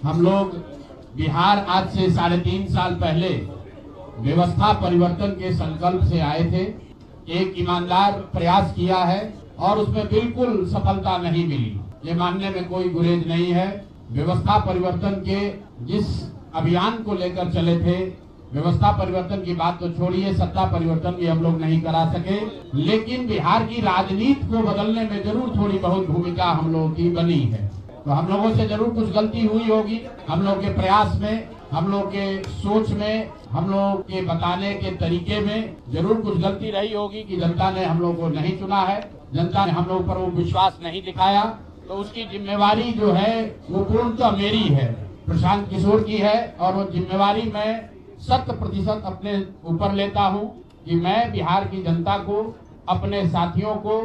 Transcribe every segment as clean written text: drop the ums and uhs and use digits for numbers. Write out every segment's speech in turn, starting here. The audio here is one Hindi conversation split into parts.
हम लोग बिहार आज से 3.5 साल पहले व्यवस्था परिवर्तन के संकल्प से आए थे। एक ईमानदार प्रयास किया है और उसमें बिल्कुल सफलता नहीं मिली, ये मानने में कोई गुरेज नहीं है। व्यवस्था परिवर्तन के जिस अभियान को लेकर चले थे, व्यवस्था परिवर्तन की बात तो छोड़िए, सत्ता परिवर्तन भी हम लोग नहीं करा सके, लेकिन बिहार की राजनीति को बदलने में जरूर थोड़ी बहुत भूमिका हम लोगों की बनी है। तो हम लोगों से जरूर कुछ गलती हुई होगी, हम लोग के प्रयास में, हम लोग के सोच में, हम लोग के बताने के तरीके में जरूर कुछ गलती रही होगी कि जनता ने हम लोग को नहीं चुना है, जनता ने हम लोग पर वो विश्वास नहीं दिखाया। तो उसकी जिम्मेवारी जो है वो पूर्णतः मेरी है, प्रशांत किशोर की है, और वो जिम्मेवारी मैं 100% अपने ऊपर लेता हूँ कि मैं बिहार की जनता को, अपने साथियों को,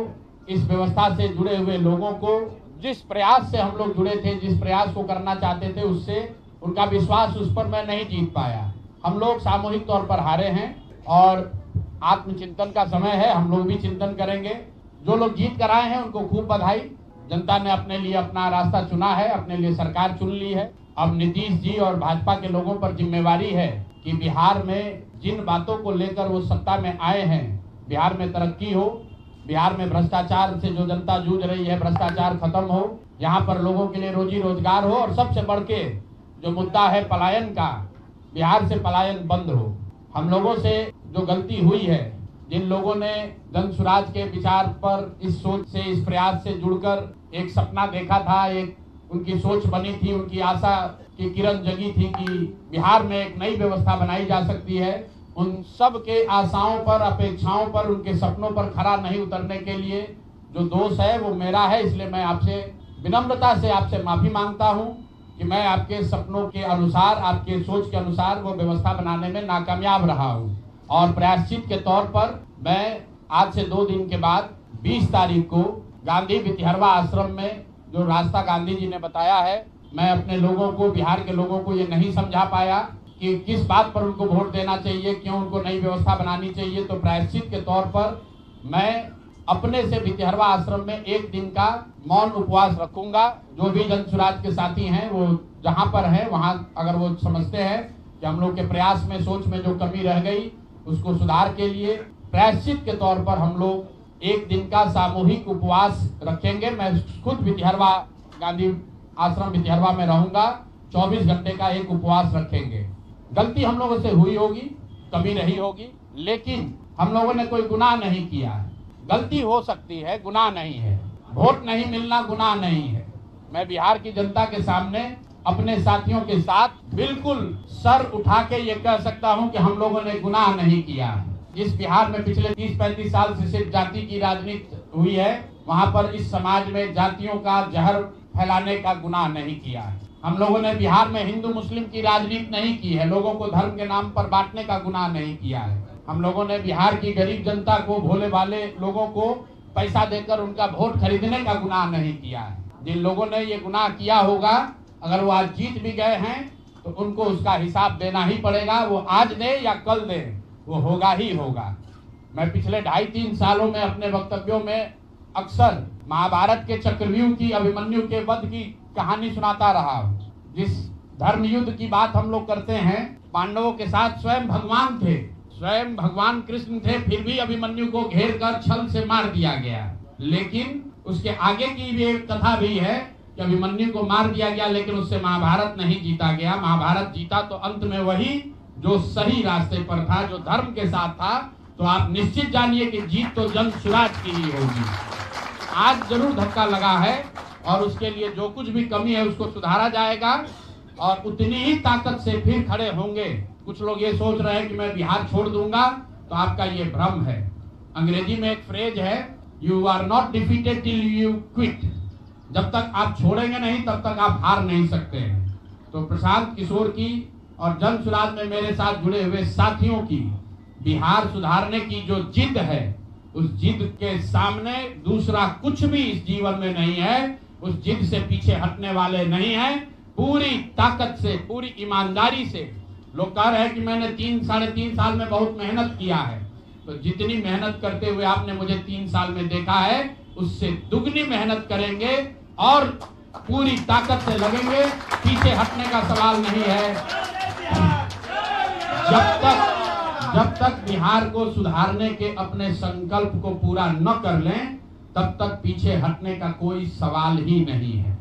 इस व्यवस्था से जुड़े हुए लोगों को, जिस प्रयास से हम लोग जुड़े थे, जिस प्रयास को करना चाहते थे, उससे उनका विश्वास उस पर मैं नहीं जीत पाया। हम लोग सामूहिक तौर पर हारे हैं और आत्मचिंतन का समय है, हम लोग भी चिंतन करेंगे। जो लोग जीत कर आए हैं उनको खूब बधाई, जनता ने अपने लिए अपना रास्ता चुना है, अपने लिए सरकार चुन ली है। अब नीतीश जी और भाजपा के लोगों पर जिम्मेवारी है कि बिहार में जिन बातों को लेकर वो सत्ता में आए हैं, बिहार में तरक्की हो, बिहार में भ्रष्टाचार से जो जनता जूझ रही है, भ्रष्टाचार खत्म हो, यहाँ पर लोगों के लिए रोजी रोजगार हो, और सबसे बढ़ के जो मुद्दा है पलायन का, बिहार से पलायन बंद हो। हम लोगों से जो गलती हुई है, जिन लोगों ने जन स्वराज के विचार पर, इस सोच से, इस प्रयास से जुड़कर एक सपना देखा था, एक उनकी सोच बनी थी, उनकी आशा की किरण जगी थी कि बिहार में एक नई व्यवस्था बनाई जा सकती है, उन सब के आशाओं पर, अपेक्षाओं पर, उनके सपनों पर खरा नहीं उतरने के लिए जो दोष है वो मेरा है। इसलिए मैं आपसे विनम्रता से आपसे माफी मांगता हूं कि मैं आपके सपनों के अनुसार, आपके सोच के अनुसार वो व्यवस्था बनाने में नाकामयाब रहा हूं। और प्रायश्चित के तौर पर मैं आज से 2 दिन के बाद 20 तारीख को गांधी वितिहरवा आश्रम में, जो रास्ता गांधी जी ने बताया है, मैं अपने लोगों को, बिहार के लोगों को ये नहीं समझा पाया कि किस बात पर उनको वोट देना चाहिए, क्यों उनको नई व्यवस्था बनानी चाहिए। तो प्रायश्चित के तौर पर मैं अपने से वितिहरवा आश्रम में 1 दिन का मौन उपवास रखूंगा। जो भी जन स्वराज के साथी हैं वो जहां पर हैं, वहां अगर वो समझते हैं कि हम लोग के प्रयास में, सोच में जो कमी रह गई, उसको सुधार के लिए प्रायश्चित के तौर पर हम लोग 1 दिन का सामूहिक उपवास रखेंगे। मैं खुद वितिहरवा, गांधी आश्रम वितिहरवा में रहूंगा, 24 घंटे का एक उपवास रखेंगे। गलती हम लोगों से हुई होगी, कमी रही होगी, लेकिन हम लोगों ने कोई गुनाह नहीं किया है। गलती हो सकती है, गुनाह नहीं है। वोट नहीं मिलना गुनाह नहीं है। मैं बिहार की जनता के सामने अपने साथियों के साथ बिल्कुल सर उठा के ये कह सकता हूं कि हम लोगों ने गुनाह नहीं किया। जिस बिहार में पिछले 30-35 साल से सिर्फ जाति की राजनीति हुई है, वहां पर इस समाज में जातियों का जहर फैलाने का गुनाह नहीं किया है। हम लोगों ने बिहार में हिंदू मुस्लिम की राजनीति नहीं की है, लोगों को धर्म के नाम पर बांटने का गुनाह नहीं किया है। हम लोगों ने बिहार की गरीब जनता को, भोले वाले लोगों को पैसा देकर उनका वोट खरीदने का गुनाह नहीं किया है। जिन लोगों ने ये गुनाह किया होगा, अगर वो आज जीत भी गए हैं तो उनको उसका हिसाब देना ही पड़ेगा। वो आज दे या कल दे, वो होगा ही होगा। मैं पिछले 2.5-3 सालों में अपने वक्तव्यों में अक्सर महाभारत के चक्रव्यूह की, अभिमन्यु के वध की कहानी सुनाता रहा हूँ। जिस धर्म युद्ध की बात हम लोग करते हैं, पांडवों के साथ स्वयं भगवान थे, स्वयं भगवान कृष्ण थे, फिर भी अभिमन्यु को घेर कर छल से मार दिया गया। लेकिन उसके आगे की भी एक कथा भी है कि अभिमन्यु को मार दिया गया, लेकिन उससे महाभारत नहीं जीता गया। महाभारत जीता तो अंत में वही जो सही रास्ते पर था, जो धर्म के साथ था। तो आप निश्चित जानिए कि जीत तो जन स्वराज की ही होगी। आज जरूर धक्का लगा है और उसके लिए जो कुछ भी कमी है उसको सुधारा जाएगा और उतनी ही ताकत से फिर खड़े होंगे। कुछ लोग ये सोच रहे हैं कि मैं बिहार छोड़ दूंगा, तो आपका ये भ्रम है। अंग्रेजी में एक फ्रेज है, you are not defeated till you quit. जब तक आप छोड़ेंगे नहीं तब तक आप हार नहीं सकते हैं। तो प्रशांत किशोर की और जन स्वराज में मेरे साथ जुड़े हुए साथियों की बिहार सुधारने की जो जिद है, उस जिद के सामने दूसरा कुछ भी इस जीवन में नहीं है। उस जिद से पीछे हटने वाले नहीं है। पूरी ताकत से, पूरी ईमानदारी से। लोग कह रहे हैं कि मैंने 3-3.5 साल में बहुत मेहनत किया है, तो जितनी मेहनत करते हुए आपने मुझे 3 साल में देखा है, उससे दुगनी मेहनत करेंगे और पूरी ताकत से लगेंगे, पीछे हटने का सवाल नहीं है। जब तक बिहार को सुधारने के अपने संकल्प को पूरा न कर लें, तब तक पीछे हटने का कोई सवाल ही नहीं है।